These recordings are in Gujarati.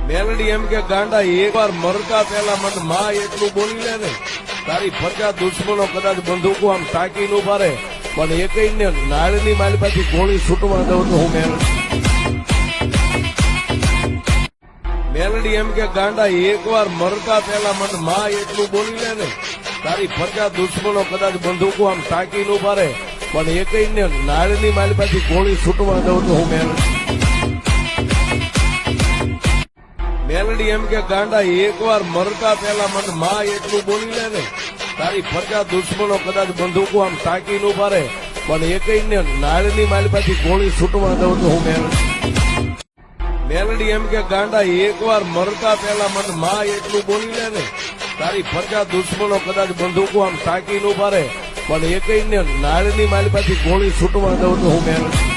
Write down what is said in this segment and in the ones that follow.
મેલડી એમ કે ગાંડા એકવાર મરતા પહેલા મને માં એટલું બોલી લે ને તારી ફરજા દુશ્મનો કદાચ બંદૂકો આમ તાકીને ઉભા રહે પણ એકઈને નાળની મારી પાછી ગોળી છૂટવા દઉં તો હું મેલડી એમ કે ગાંડા એકવાર મરતા પહેલા મને માં એટલું બોલી લે ને તારી ફરજા દુશ્મનો કદાચ બંદૂકો આમ તાકીને ઉભા રહે પણ એકઈને નાળની મારી પાછી ગોળી છૂટવા દઉં તો હું મેલડી એમ કે ગાંડા એકવાર મરતા પહેલા મને માં એટલું બોલી લે ને તારી ફરજા દુશ્મનો કદાચ બંદૂકો આમ તાકીને ઉભા રહે પણ એકઈને નાળની મારી પાછી ગોળી છૂટવા દઉં તો હું મેલડી એમ કે ગાંડા એકવાર મરતા પહેલા મને માં એટલું બોલી લે ને તારી ફરજા દુશ્મનો કદાચ બંદૂકો આમ તાકીને ઉભા રહે પણ એકઈને નાળની મારી પાછી ગોળી છૂટવા દઉં તો હું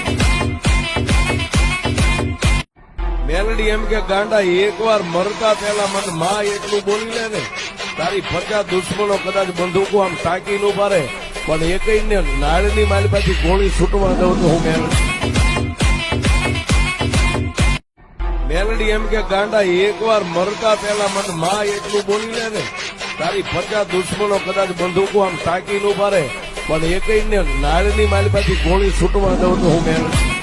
મેલડી એમ કે ગાંડા એકવાર મરતા પહેલા મને માં એટલું બોલી લે ને તારી ફરજા દુશ્મનો કદાચ બંદૂકો આમ તાકીને ઉભા રહે પણ એકઈને નાળની મારી પાછી ગોળી છૂટવા દઉં તો હું મેલડી એમ કે ગાંડા એકવાર મરતા પહેલા મને માં એટલું બોલી લે ને તારી ફરજા દુશ્મનો કદાચ બંદૂકો આમ તાકીને ઉભા રહે પણ એકઈને નાળની મારી પાછી ગોળી છૂટવા દઉં તો હું